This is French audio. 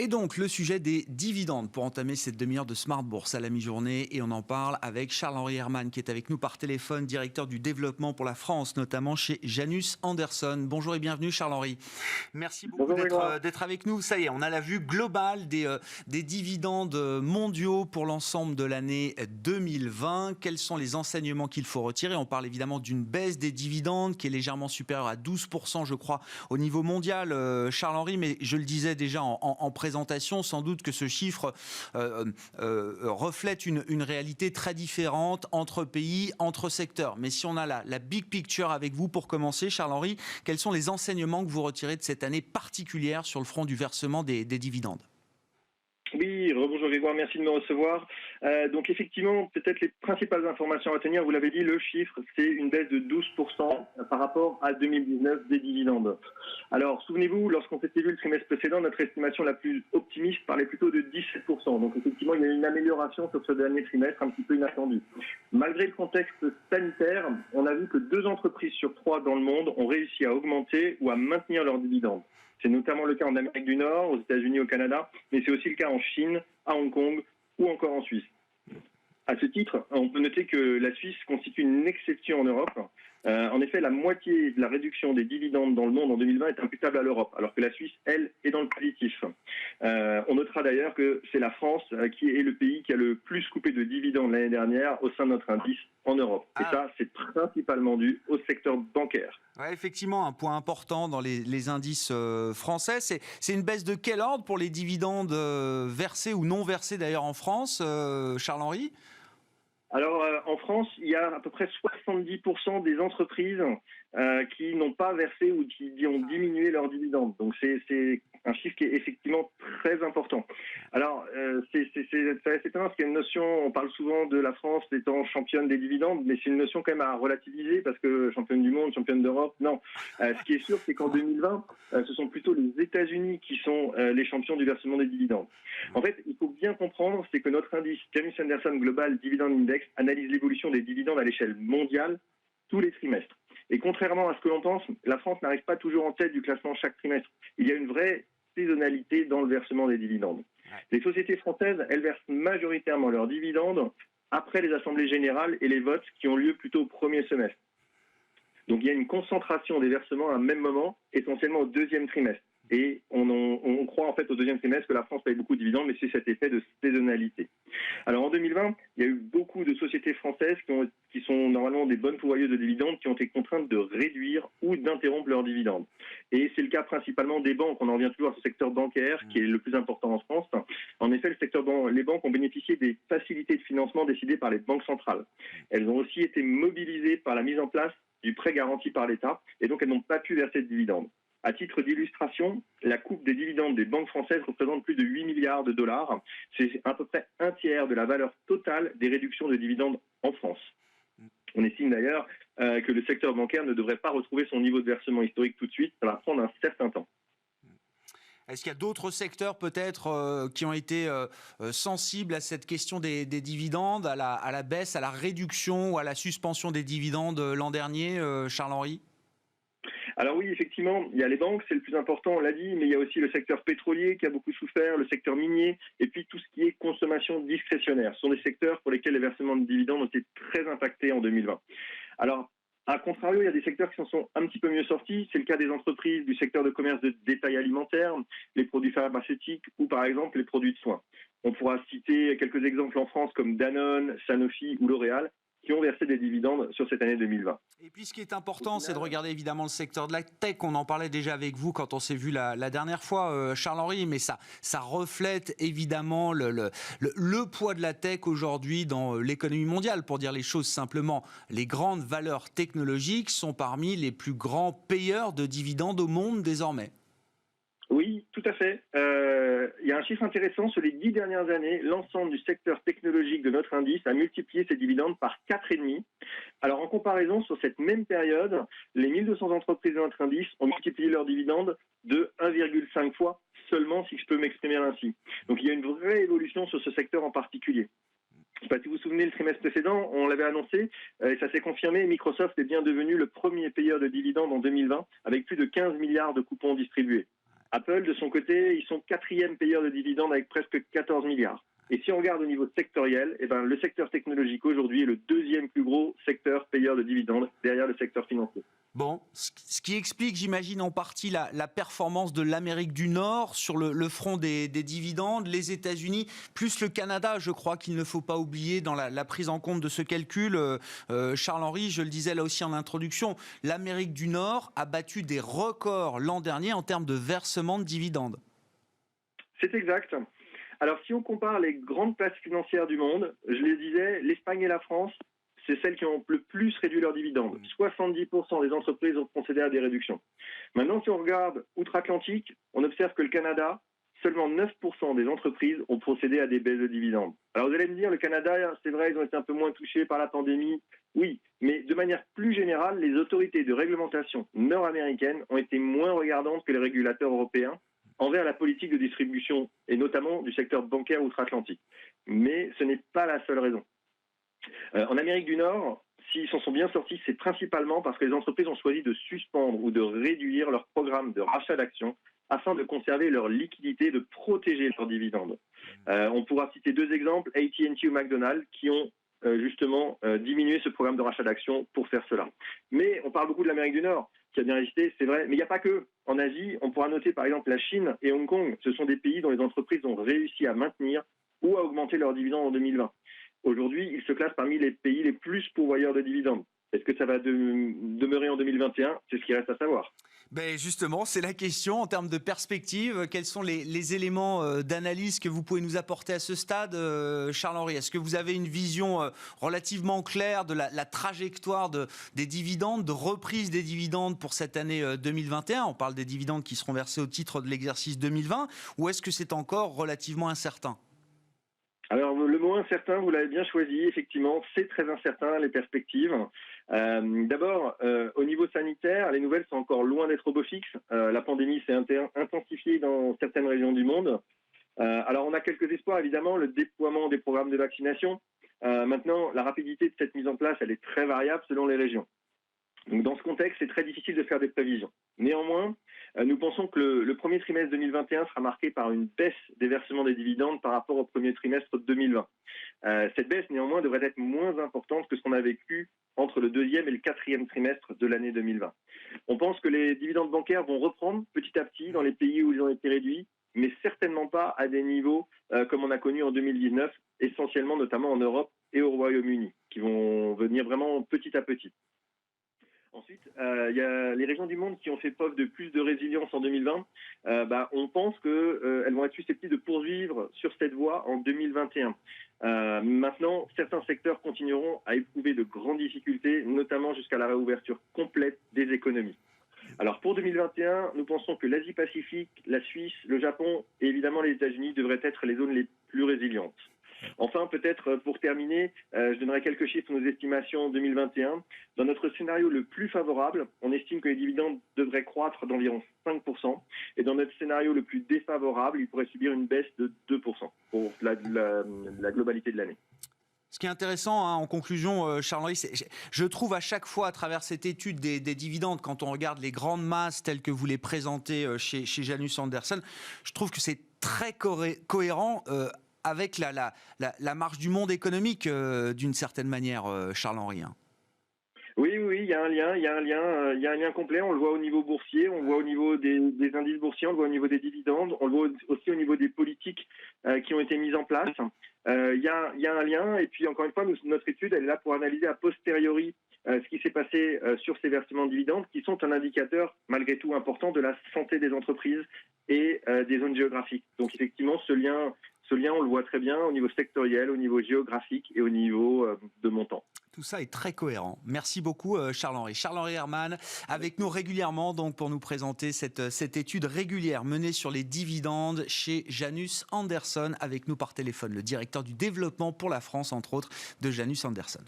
Et donc, le sujet des dividendes pour entamer cette demi-heure de Smart Bourse à la mi-journée. Et on en parle avec Charles-Henri Herman qui est avec nous par téléphone, directeur du développement pour la France, notamment chez Janus Anderson. Bonjour et bienvenue Charles-Henri. Merci beaucoup d'être avec nous. Ça y est, on a la vue globale des dividendes mondiaux pour l'ensemble de l'année 2020. Quels sont les enseignements qu'il faut retirer? On parle évidemment d'une baisse des dividendes qui est légèrement supérieure à 12%, je crois, au niveau mondial, Charles-Henri, mais je le disais déjà en présentation, sans doute que ce chiffre reflète une réalité très différente entre pays, entre secteurs. Mais si on a la big picture avec vous pour commencer, Charles-Henri, quels sont les enseignements que vous retirez de cette année particulière sur le front du versement des dividendes? Oui, rebonjour Grégoire, merci de me recevoir. Donc effectivement, peut-être les principales informations à tenir, vous l'avez dit, le chiffre, c'est une baisse de 12% par rapport à 2019 des dividendes. Alors, souvenez-vous, lorsqu'on s'était vu le trimestre précédent, notre estimation la plus optimiste parlait plutôt de 17%. Donc effectivement, il y a eu une amélioration sur ce dernier trimestre, un petit peu inattendue. Malgré le contexte sanitaire, on a vu que 2 entreprises sur 3 dans le monde ont réussi à augmenter ou à maintenir leurs dividendes. C'est notamment le cas en Amérique du Nord, aux États-Unis, au Canada, mais c'est aussi le cas en Chine, à Hong Kong ou encore en Suisse. À ce titre, on peut noter que la Suisse constitue une exception en Europe. En effet, la moitié de la réduction des dividendes dans le monde en 2020 est imputable à l'Europe, alors que la Suisse, elle, est dans le positif. On notera d'ailleurs que c'est la France qui est le pays qui a le plus coupé de dividendes l'année dernière au sein de notre indice en Europe. Et ça, c'est principalement dû au secteur bancaire. Ouais, effectivement, un point important dans les indices français. C'est une baisse de quel ordre pour les dividendes versés ou non versés d'ailleurs en France, Charles-Henri? Alors, en France, il y a à peu près 70% des entreprises qui n'ont pas versé ou qui ont diminué leurs dividendes. Donc, c'est un chiffre qui est effectivement très important. Alors, c'est assez étonnant parce qu'il y a une notion, on parle souvent de la France étant championne des dividendes, mais c'est une notion quand même à relativiser parce que championne du monde, championne d'Europe, non. Ce qui est sûr, c'est qu'en 2020, ce sont plutôt les États-Unis qui sont les champions du versement des dividendes. En fait, il faut bien comprendre, c'est que notre indice Janus Anderson Global Dividend Index analyse l'évolution des dividendes à l'échelle mondiale tous les trimestres. Et contrairement à ce que l'on pense, la France n'arrive pas toujours en tête du classement chaque trimestre. Il y a une vraie saisonnalité dans le versement des dividendes. Les sociétés françaises, elles versent majoritairement leurs dividendes après les assemblées générales et les votes qui ont lieu plutôt au premier semestre. Donc il y a une concentration des versements à un même moment, essentiellement au deuxième trimestre. Et on croit en fait au deuxième trimestre que la France paye beaucoup de dividendes, mais c'est cet effet de saisonnalité. Alors en 2020, il y a eu beaucoup de sociétés françaises qui sont normalement des bonnes pourvoyeuses de dividendes qui ont été contraintes de réduire ou d'interrompre leurs dividendes. Et c'est le cas principalement des banques. On en revient toujours à ce secteur bancaire qui est le plus important en France. En effet, les banques ont bénéficié des facilités de financement décidées par les banques centrales. Elles ont aussi été mobilisées par la mise en place du prêt garanti par l'État et donc elles n'ont pas pu verser de dividendes. À titre d'illustration, la coupe des dividendes des banques françaises représente plus de 8 milliards de dollars. C'est à peu près un tiers de la valeur totale des réductions de dividendes en France. On estime d'ailleurs que le secteur bancaire ne devrait pas retrouver son niveau de versement historique tout de suite. Ça va prendre un certain temps. Est-ce qu'il y a d'autres secteurs peut-être qui ont été sensibles à cette question des dividendes, à la baisse, à la réduction ou à la suspension des dividendes l'an dernier, Charles-Henri ? Alors oui, effectivement, il y a les banques, c'est le plus important, on l'a dit, mais il y a aussi le secteur pétrolier qui a beaucoup souffert, le secteur minier, et puis tout ce qui est consommation discrétionnaire. Ce sont des secteurs pour lesquels les versements de dividendes ont été très impactés en 2020. Alors, à contrario, il y a des secteurs qui s'en sont un petit peu mieux sortis. C'est le cas des entreprises du secteur de commerce de détail alimentaire, les produits pharmaceutiques ou par exemple les produits de soins. On pourra citer quelques exemples en France comme Danone, Sanofi ou L'Oréal, qui ont versé des dividendes sur cette année 2020. Et puis ce qui est important, c'est de regarder évidemment le secteur de la tech. On en parlait déjà avec vous quand on s'est vu la dernière fois, Charles-Henri, mais ça reflète évidemment le poids de la tech aujourd'hui dans l'économie mondiale. Pour dire les choses simplement, les grandes valeurs technologiques sont parmi les plus grands payeurs de dividendes au monde désormais. Oui, tout à fait. Il y a un chiffre intéressant. Sur les 10 dernières années, l'ensemble du secteur technologique de notre indice a multiplié ses dividendes par 4,5. Alors, en comparaison, sur cette même période, les 1200 entreprises de notre indice ont multiplié leurs dividendes de 1,5 fois seulement, si je peux m'exprimer ainsi. Donc, il y a une vraie évolution sur ce secteur en particulier. Je ne sais pas si vous vous souvenez, le trimestre précédent, on l'avait annoncé, et ça s'est confirmé, Microsoft est bien devenu le premier payeur de dividendes en 2020, avec plus de 15 milliards de coupons distribués. Apple, de son côté, ils sont quatrième payeur de dividendes avec presque 14 milliards. Et si on regarde au niveau sectoriel, eh ben, le secteur technologique aujourd'hui est le deuxième plus gros secteur payeur de dividendes derrière le secteur financier. Bon, ce qui explique, j'imagine, en partie la performance de l'Amérique du Nord sur le front des dividendes, les États-Unis, plus le Canada, je crois qu'il ne faut pas oublier dans la prise en compte de ce calcul. Charles-Henri, je le disais là aussi en introduction, l'Amérique du Nord a battu des records l'an dernier en termes de versement de dividendes. C'est exact. Alors, si on compare les grandes places financières du monde, je le disais, l'Espagne et la France, c'est celles qui ont le plus réduit leurs dividendes. 70% des entreprises ont procédé à des réductions. Maintenant, si on regarde outre-Atlantique, on observe que le Canada, seulement 9% des entreprises ont procédé à des baisses de dividendes. Alors, vous allez me dire, le Canada, c'est vrai, ils ont été un peu moins touchés par la pandémie. Oui, mais de manière plus générale, les autorités de réglementation nord-américaines ont été moins regardantes que les régulateurs européens envers la politique de distribution, et notamment du secteur bancaire outre-Atlantique. Mais ce n'est pas la seule raison. En Amérique du Nord, s'ils s'en sont bien sortis, c'est principalement parce que les entreprises ont choisi de suspendre ou de réduire leur programme de rachat d'actions afin de conserver leur liquidité, de protéger leurs dividendes. On pourra citer deux exemples, AT&T ou McDonald's, qui ont justement diminué ce programme de rachat d'actions pour faire cela. Mais on parle beaucoup de l'Amérique du Nord, qui a bien résisté, c'est vrai, mais il n'y a pas que. En Asie, on pourra noter par exemple la Chine et Hong Kong. Ce sont des pays dont les entreprises ont réussi à maintenir ou à augmenter leurs dividendes en 2020. Aujourd'hui, ils se classent parmi les pays les plus pourvoyeurs de dividendes. Est-ce que ça va demeurer en 2021 ? C'est ce qui reste à savoir. Ben justement, c'est la question en termes de perspective. Quels sont les éléments d'analyse que vous pouvez nous apporter à ce stade, Charles-Henri ? Est-ce que vous avez une vision relativement claire de la trajectoire des dividendes, de reprise des dividendes pour cette année 2021 ? On parle des dividendes qui seront versés au titre de l'exercice 2020. Ou est-ce que c'est encore relativement incertain ? Alors, le mot incertain, vous l'avez bien choisi, effectivement, c'est très incertain, les perspectives. D'abord, au niveau sanitaire, les nouvelles sont encore loin d'être au beau fixe. La pandémie s'est intensifiée dans certaines régions du monde. Alors, on a quelques espoirs, évidemment, le déploiement des programmes de vaccination. Maintenant, la rapidité de cette mise en place, elle est très variable selon les régions. Donc, dans ce contexte, c'est très difficile de faire des prévisions. Néanmoins, nous pensons que le premier trimestre 2021 sera marqué par une baisse des versements des dividendes par rapport au premier trimestre 2020. Cette baisse, néanmoins, devrait être moins importante que ce qu'on a vécu entre le deuxième et le quatrième trimestre de l'année 2020. On pense que les dividendes bancaires vont reprendre petit à petit dans les pays où ils ont été réduits, mais certainement pas à des niveaux comme on a connu en 2019, essentiellement notamment en Europe et au Royaume-Uni, qui vont venir vraiment petit à petit. Ensuite, il y a les régions du monde qui ont fait preuve de plus de résilience en 2020. On pense qu'elles vont être susceptibles de poursuivre sur cette voie en 2021. Maintenant, certains secteurs continueront à éprouver de grandes difficultés, notamment jusqu'à la réouverture complète des économies. Alors pour 2021, nous pensons que l'Asie-Pacifique, la Suisse, le Japon et évidemment les États-Unis devraient être les zones les plus résilientes. Enfin, peut-être pour terminer, je donnerai quelques chiffres de nos estimations en 2021. Dans notre scénario le plus favorable, on estime que les dividendes devraient croître d'environ 5%. Et dans notre scénario le plus défavorable, ils pourraient subir une baisse de 2% pour la globalité de l'année. Ce qui est intéressant, en conclusion, Charles-Henri, je trouve à chaque fois à travers cette étude des dividendes, quand on regarde les grandes masses telles que vous les présentez chez Janus Henderson, je trouve que c'est très cohérent avec la marche du monde économique d'une certaine manière, Charles-Henri. Oui, il y a un lien complet. On le voit au niveau boursier, on le voit au niveau des indices boursiers, on le voit au niveau des dividendes, on le voit aussi au niveau des politiques qui ont été mises en place. Il y a un lien, et puis encore une fois, notre étude, elle est là pour analyser a posteriori ce qui s'est passé sur ces versements de dividendes, qui sont un indicateur malgré tout important de la santé des entreprises et des zones géographiques. Donc effectivement, ce lien, on le voit très bien au niveau sectoriel, au niveau géographique et au niveau de montant. Tout ça est très cohérent. Merci beaucoup Charles-Henri. Charles-Henri Herman avec nous régulièrement donc pour nous présenter cette étude régulière menée sur les dividendes chez Janus Henderson, avec nous par téléphone, le directeur du développement pour la France entre autres de Janus Henderson.